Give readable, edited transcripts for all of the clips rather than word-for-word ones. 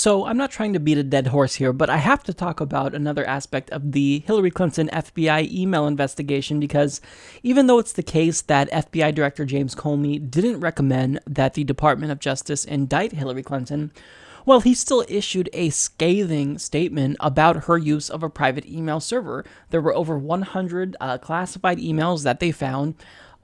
So I'm not trying to beat a dead horse here, but I have to talk about another aspect of the Hillary Clinton FBI email investigation, because even though it's the case that FBI Director James Comey didn't recommend that the Department of Justice indict Hillary Clinton, well, he still issued a scathing statement about her use of a private email server. There were over 100 classified emails that they found,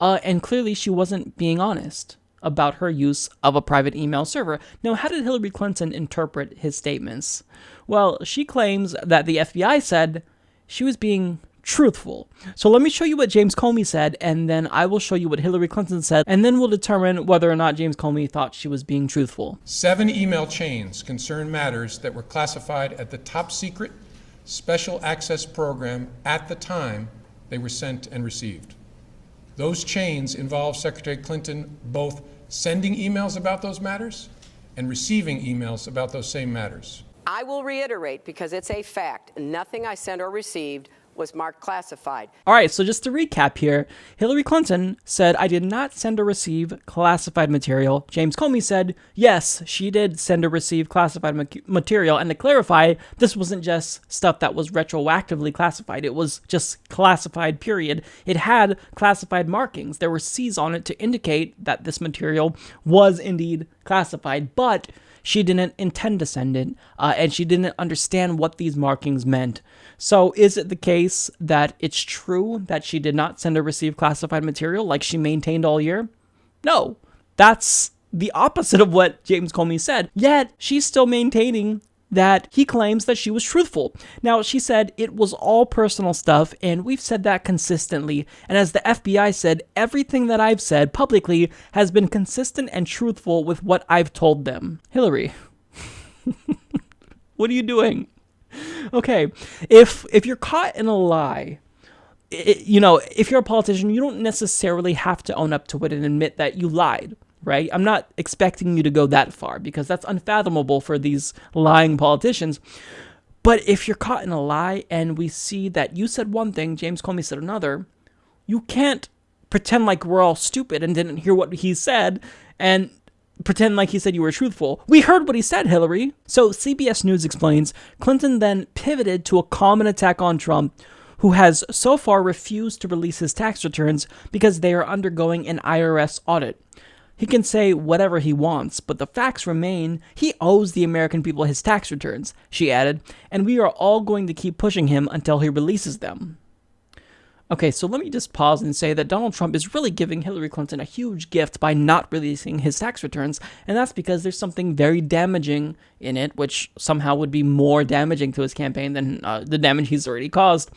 and clearly she wasn't being honest about her use of a private email server. Now, how did Hillary Clinton interpret his statements? Well, she claims that the FBI said she was being truthful. So let me show you what James Comey said, and then I will show you what Hillary Clinton said, and then we'll determine whether or not James Comey thought she was being truthful. 7 email chains concern matters that were classified at the top secret special access program at the time they were sent and received. Those chains involve Secretary Clinton both sending emails about those matters and receiving emails about those same matters. I will reiterate, because it's a fact, nothing I sent or received was marked classified. All right, so just to recap here, Hillary Clinton said, I did not send or receive classified material. James Comey said, yes, she did send or receive classified material. And to clarify, this wasn't just stuff that was retroactively classified. It was just classified, period. It had classified markings. There were C's on it to indicate that this material was indeed classified, but she didn't intend to send it, and she didn't understand what these markings meant. So is it the case that it's true that she did not send or receive classified material like she maintained all year? No, that's the opposite of what James Comey said. Yet she's still maintaining that he claims that she was truthful. Now, she said it was all personal stuff, and we've said that consistently. And as the FBI said, everything that I've said publicly has been consistent and truthful with what I've told them. Hillary, what are you doing? Okay, if you're caught in a lie, if you're a politician, you don't necessarily have to own up to it and admit that you lied. Right? I'm not expecting you to go that far, because that's unfathomable for these lying politicians. But if you're caught in a lie and we see that you said one thing, James Comey said another, you can't pretend like we're all stupid and didn't hear what he said and pretend like he said you were truthful. We heard what he said, Hillary. So CBS News explains, Clinton then pivoted to a common attack on Trump, who has so far refused to release his tax returns because they are undergoing an IRS audit. He can say whatever he wants, but the facts remain he owes the American people his tax returns, she added, and we are all going to keep pushing him until he releases them. Okay, so let me just pause and say that Donald Trump is really giving Hillary Clinton a huge gift by not releasing his tax returns, and that's because there's something very damaging in it, which somehow would be more damaging to his campaign than the damage he's already caused.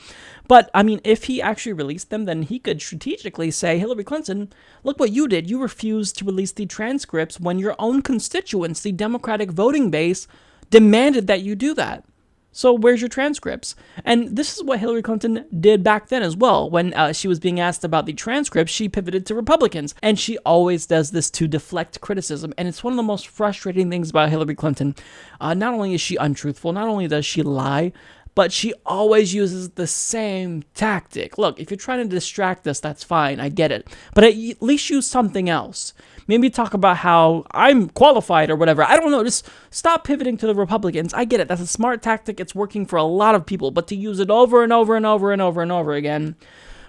But, I mean, if he actually released them, then he could strategically say, Hillary Clinton, look what you did. You refused to release the transcripts when your own constituents, the Democratic voting base, demanded that you do that. So where's your transcripts? And this is what Hillary Clinton did back then as well. When she was being asked about the transcripts, she pivoted to Republicans. And she always does this to deflect criticism. And it's one of the most frustrating things about Hillary Clinton. Not only is she untruthful, not only does she lie, but she always uses the same tactic. Look, if you're trying to distract us, that's fine. I get it. But at least use something else. Maybe talk about how I'm qualified or whatever. I don't know. Just stop pivoting to the Republicans. I get it. That's a smart tactic. It's working for a lot of people. But to use it over and over and over and over and over again,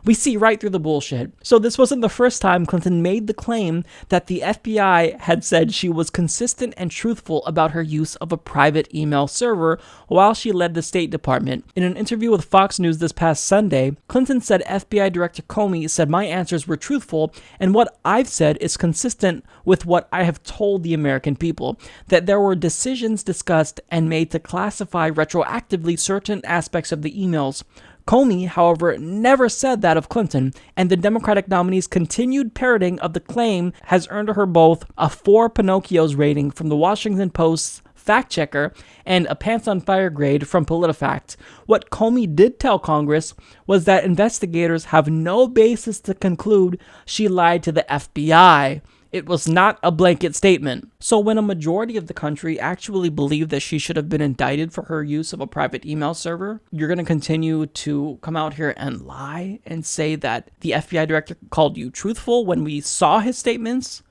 we see right through the bullshit. So this wasn't the first time Clinton made the claim that the FBI had said she was consistent and truthful about her use of a private email server while she led the State Department. In an interview with Fox News this past Sunday, Clinton said FBI Director Comey said my answers were truthful and what I've said is consistent with what I have told the American people, that there were decisions discussed and made to classify retroactively certain aspects of the emails. Comey, however, never said that of Clinton, and the Democratic nominee's continued parroting of the claim has earned her both a 4 Pinocchios rating from the Washington Post's fact checker and a pants on fire grade from PolitiFact. What Comey did tell Congress was that investigators have no basis to conclude she lied to the FBI. It was not a blanket statement. So when a majority of the country actually believed that she should have been indicted for her use of a private email server, you're going to continue to come out here and lie and say that the FBI director called you truthful when we saw his statements?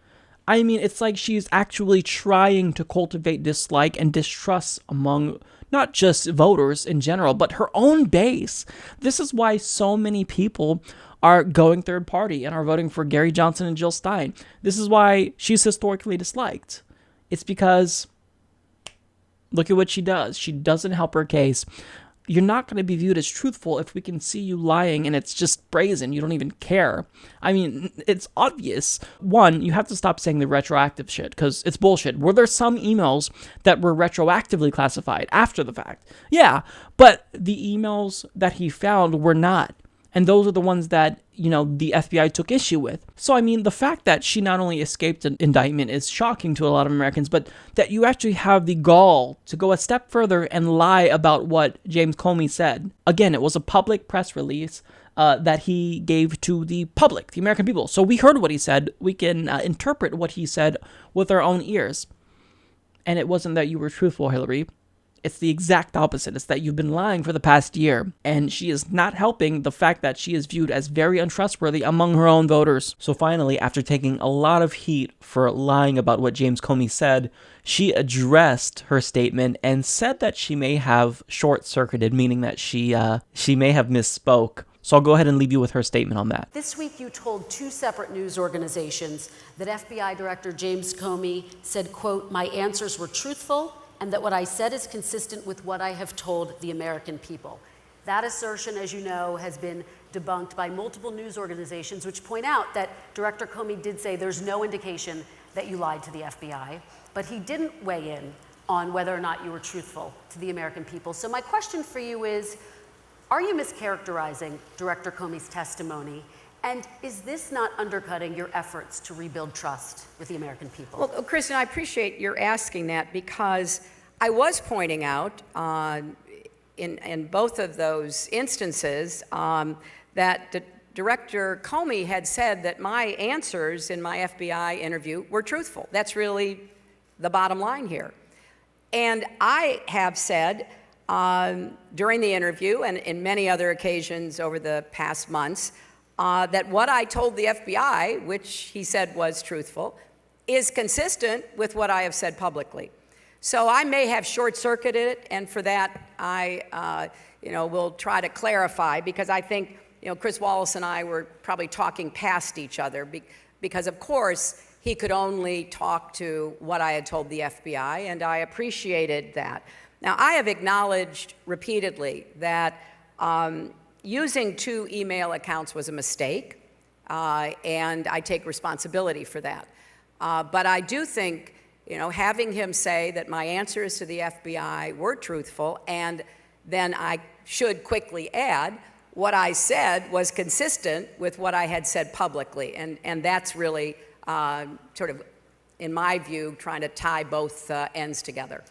I mean, it's like she's actually trying to cultivate dislike and distrust among not just voters in general, but her own base. This is why so many people are going third party and are voting for Gary Johnson and Jill Stein. This is why she's historically disliked. It's because look at what she does. She doesn't help her case. You're not going to be viewed as truthful if we can see you lying and it's just brazen. You don't even care. I mean, it's obvious. One, you have to stop saying the retroactive shit because it's bullshit. Were there some emails that were retroactively classified after the fact? Yeah, but the emails that he found were not. And those are the ones that, the FBI took issue with. So, I mean, the fact that she not only escaped an indictment is shocking to a lot of Americans, but that you actually have the gall to go a step further and lie about what James Comey said. Again, it was a public press release that he gave to the public, the American people. So we heard what he said. We can interpret what he said with our own ears. And it wasn't that you were truthful, Hillary. It's the exact opposite. It's that you've been lying for the past year, and she is not helping the fact that she is viewed as very untrustworthy among her own voters. So finally, after taking a lot of heat for lying about what James Comey said, she addressed her statement and said that she may have short-circuited, meaning that she may have misspoke. So I'll go ahead and leave you with her statement on that. This week you told two separate news organizations that FBI Director James Comey said, quote, "My answers were truthful, and that what I said is consistent with what I have told the American people." That assertion, as you know, has been debunked by multiple news organizations, which point out that Director Comey did say there's no indication that you lied to the FBI, but he didn't weigh in on whether or not you were truthful to the American people. So my question for you is, are you mischaracterizing Director Comey's testimony? And is this not undercutting your efforts to rebuild trust with the American people? Well, Kristen, I appreciate your asking that because I was pointing out in both of those instances that Director Comey had said that my answers in my FBI interview were truthful. That's really the bottom line here. And I have said during the interview and in many other occasions over the past months that what I told the FBI, which he said was truthful, is consistent with what I have said publicly. So I may have short-circuited it, and for that I will try to clarify, because I think Chris Wallace and I were probably talking past each other because, of course, he could only talk to what I had told the FBI, and I appreciated that. Now, I have acknowledged repeatedly that using two email accounts was a mistake, and I take responsibility for that. But I do think, having him say that my answers to the FBI were truthful, and then I should quickly add what I said was consistent with what I had said publicly, and that's really sort of, in my view, trying to tie both ends together.